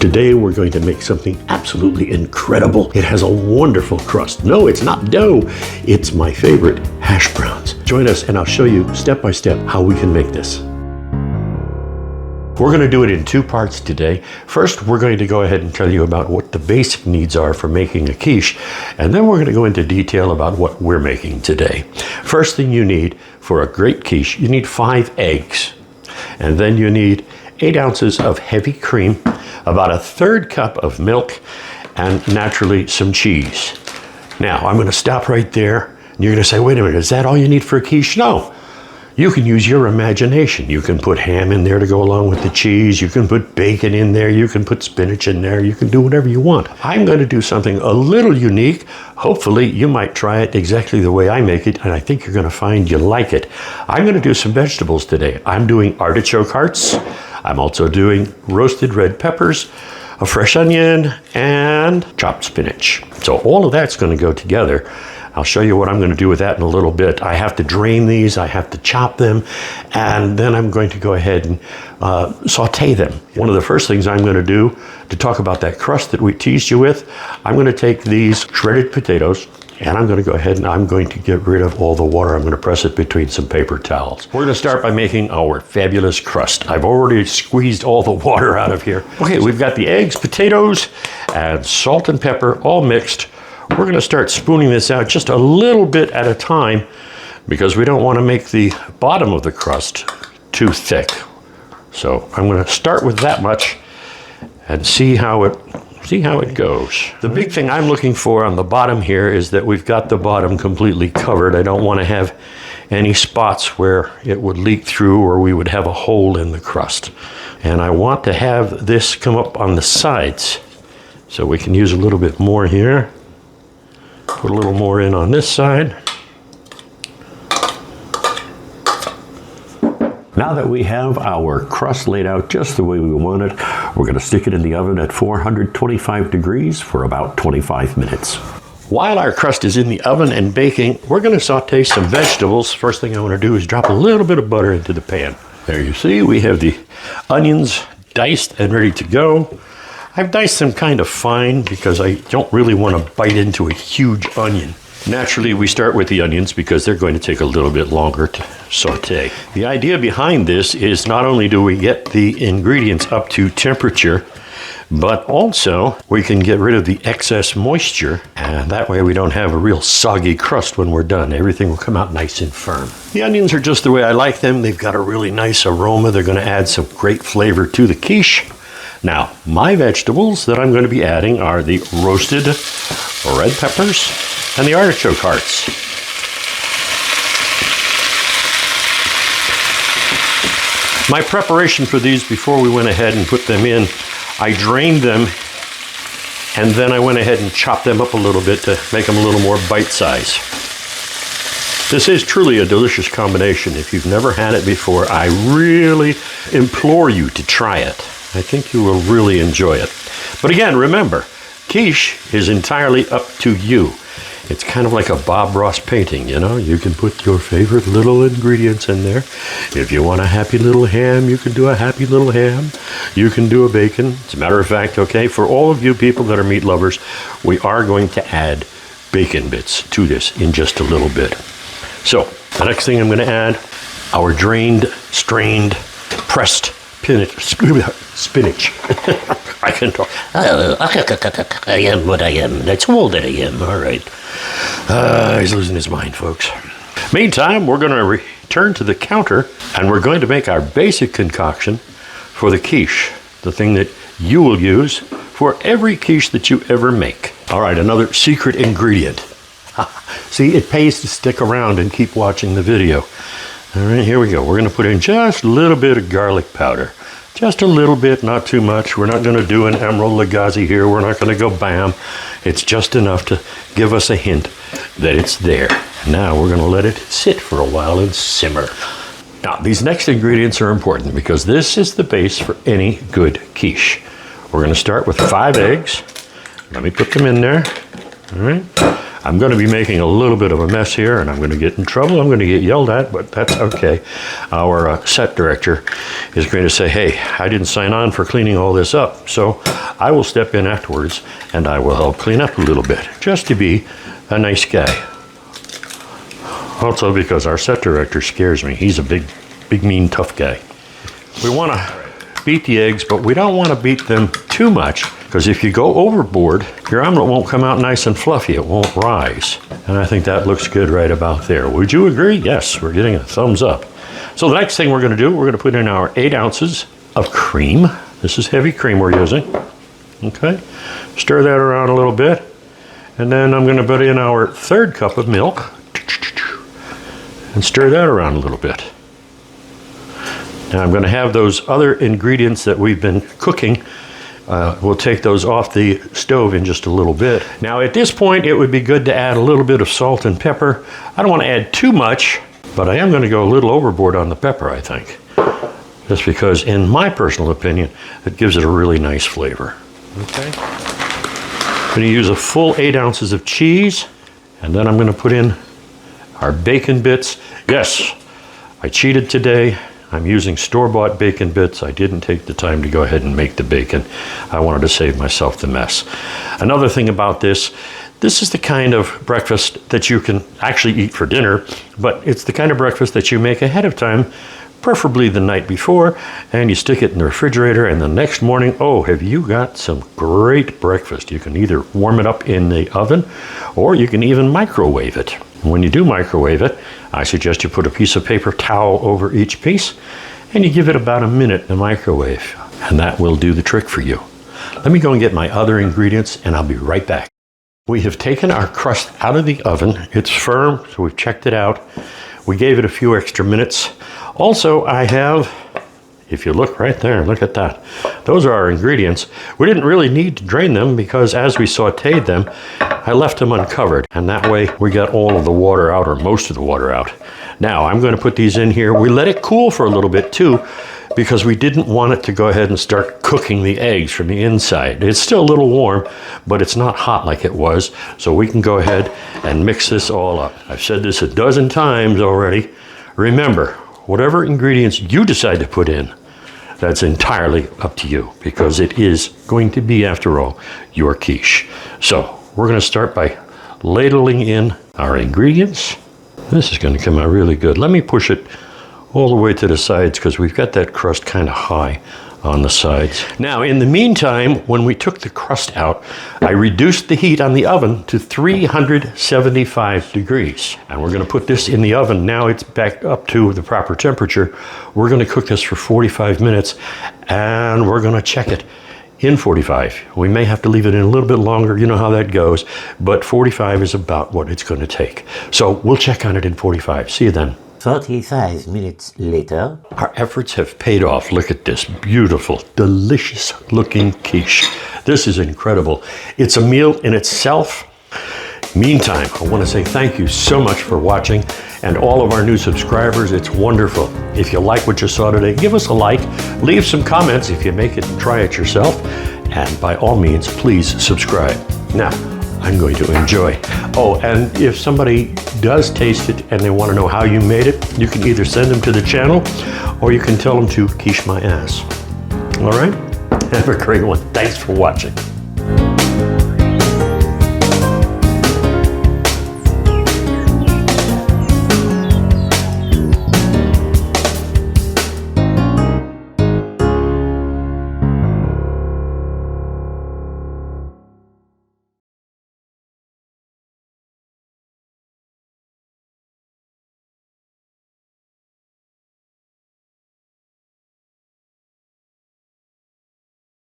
Today we're going to make something absolutely incredible. It has a wonderful crust. No, it's not dough. It's my favorite, hash browns. Join us and I'll show you step by step how we can make this. We're going to do it in two parts today. First, we're going to go ahead and tell you about what the basic needs are for making a quiche, and then we're going to go into detail about what we're making today. First thing you need for a great quiche, you need 5 eggs, and then you need 8 ounces of heavy cream, about a 1/3 cup of milk, and naturally some cheese. Now, I'm going to stop right there, and you're going to say, wait a minute, is that all you need for a quiche? No. You can use your imagination. You can put ham in there to go along with the cheese. You can put bacon in there. You can put spinach in there. You can do whatever you want. I'm going to do something a little unique. Hopefully, you might try it exactly the way I make it, and I think you're going to find you like it. I'm going to do some vegetables today. I'm doing artichoke hearts. I'm also doing roasted red peppers, a fresh onion, and chopped spinach. So all of that's going to go together. I'll show you what I'm going to do with that in a little bit. I have to drain these, I have to chop them, and then I'm going to go ahead and saute them. One of the first things I'm going to do to talk about that crust that we teased you with, I'm going to take these shredded potatoes, and I'm going to go ahead and I'm going to get rid of all the water. I'm going to press it between some paper towels. We're going to start by making our fabulous crust. I've already squeezed all the water out of here. Okay, we've got the eggs, potatoes, and salt and pepper all mixed. We're going to start spooning this out just a little bit at a time because we don't want to make the bottom of the crust too thick. So I'm going to start with that much and see how it goes. The big thing I'm looking for on the bottom here is that we've got the bottom completely covered. I don't want to have any spots where it would leak through or we would have a hole in the crust. And I want to have this come up on the sides. So we can use a little bit more here. Put a little more in on this side. Now that we have our crust laid out just the way we want it, we're going to stick it in the oven at 425 degrees for about 25 minutes. While our crust is in the oven and baking, we're going to saute some vegetables. First thing I want to do is drop a little bit of butter into the pan. There you see, we have the onions diced and ready to go. I've diced them kind of fine because I don't really want to bite into a huge onion. Naturally, we start with the onions because they're going to take a little bit longer to saute. The idea behind this is not only do we get the ingredients up to temperature, but also we can get rid of the excess moisture, and that way we don't have a real soggy crust when we're done. Everything will come out nice and firm. The onions are just the way I like them. They've got a really nice aroma. They're going to add some great flavor to the quiche. Now, my vegetables that I'm going to be adding are the roasted red peppers and the artichoke hearts. My preparation for these before we went ahead and put them in, I drained them and then I went ahead and chopped them up a little bit to make them a little more bite size. This is truly a delicious combination. If you've never had it before, I really implore you to try it. I think you will really enjoy it. But again, remember, quiche is entirely up to you. It's kind of like a Bob Ross painting, you know? You can put your favorite little ingredients in there. If you want a happy little ham, you can do a happy little ham. You can do a bacon. As a matter of fact, okay, for all of you people that are meat lovers, we are going to add bacon bits to this in just a little bit. So, the next thing I'm going to add, our drained, strained, pressed spinach. I can talk. I am what I am. That's all that I am. All right. He's losing his mind, folks. Meantime, we're going to return to the counter and we're going to make our basic concoction for the quiche, the thing that you will use for every quiche that you ever make. All right, another secret ingredient. See, it pays to stick around and keep watching the video. All right, here we go. We're going to put in just a little bit of garlic powder. Just a little bit, not too much. We're not going to do an Emerald Lagasse here. We're not going to go bam. It's just enough to give us a hint that it's there. Now we're going to let it sit for a while and simmer. Now, these next ingredients are important because this is the base for any good quiche. We're going to start with 5 eggs. Let me put them in there. All right. I'm going to be making a little bit of a mess here, and I'm going to get in trouble. I'm going to get yelled at, but that's okay. Our set director is going to say, hey, I didn't sign on for cleaning all this up. So I will step in afterwards, and I will help clean up a little bit, just to be a nice guy. Also because our set director scares me. He's a big, mean, tough guy. We want to beat the eggs, but we don't want to beat them too much, because if you go overboard, your omelet won't come out nice and fluffy. It won't rise. And I think that looks good right about there. Would you agree? Yes, we're getting a thumbs up. So the next thing we're going to do, we're going to put in our 8 ounces of cream. This is heavy cream we're using. Okay, stir that around a little bit. And then I'm going to put in our 3rd cup of milk and stir that around a little bit. Now I'm going to have those other ingredients that we've been cooking. We'll take those off the stove in just a little bit. Now at this point, it would be good to add a little bit of salt and pepper. I don't want to add too much, but I am going to go a little overboard on the pepper, I think. Just because, in my personal opinion, it gives it a really nice flavor. Okay. I'm going to use a full 8 ounces of cheese, and then I'm going to put in our bacon bits. Yes, I cheated today. I'm using store-bought bacon bits. I didn't take the time to go ahead and make the bacon. I wanted to save myself the mess. Another thing about this is the kind of breakfast that you can actually eat for dinner, but it's the kind of breakfast that you make ahead of time, preferably the night before, and you stick it in the refrigerator, and the next morning, oh, have you got some great breakfast. You can either warm it up in the oven, or you can even microwave it. When you do microwave it, I suggest you put a piece of paper towel over each piece, and you give it about a minute in the microwave, and that will do the trick for you. Let me go and get my other ingredients, and I'll be right back. We have taken our crust out of the oven. It's firm, so we've checked it out. We gave it a few extra minutes. Also, I have, if you look right there, look at that. Those are our ingredients. We didn't really need to drain them because as we sauteed them, I left them uncovered, and that way we got all of the water out, or most of the water out. Now, I'm going to put these in here. We let it cool for a little bit too, because we didn't want it to go ahead and start cooking the eggs from the inside. It's still a little warm, but it's not hot like it was, so we can go ahead and mix this all up. I've said this a dozen times already. Remember, whatever ingredients you decide to put in, that's entirely up to you, because it is going to be, after all, your quiche. So we're going to start by ladling in our ingredients. This is going to come out really good. Let me push it all the way to the sides, because we've got that crust kind of high on the sides. Now, in the meantime, when we took the crust out, I reduced the heat on the oven to 375 degrees. And we're going to put this in the oven. Now it's back up to the proper temperature. We're going to cook this for 45 minutes, and we're going to check it in 45. We may have to leave it in a little bit longer. You know how that goes. But 45 is about what it's going to take. So we'll check on it in 45. See you then. 45 minutes later. Our efforts have paid off. Look at this beautiful, delicious looking quiche. This is incredible. It's a meal in itself. Meantime, I want to say thank you so much for watching, and all of our new subscribers. It's wonderful. If you like what you saw today, give us a like, leave some comments if you make it and try it yourself, and by all means, please subscribe. Now, I'm going to enjoy. Oh, and if somebody does taste it and they want to know how you made it, you can either send them to the channel or you can tell them to quiche my ass. All right? Have a great one. Thanks for watching.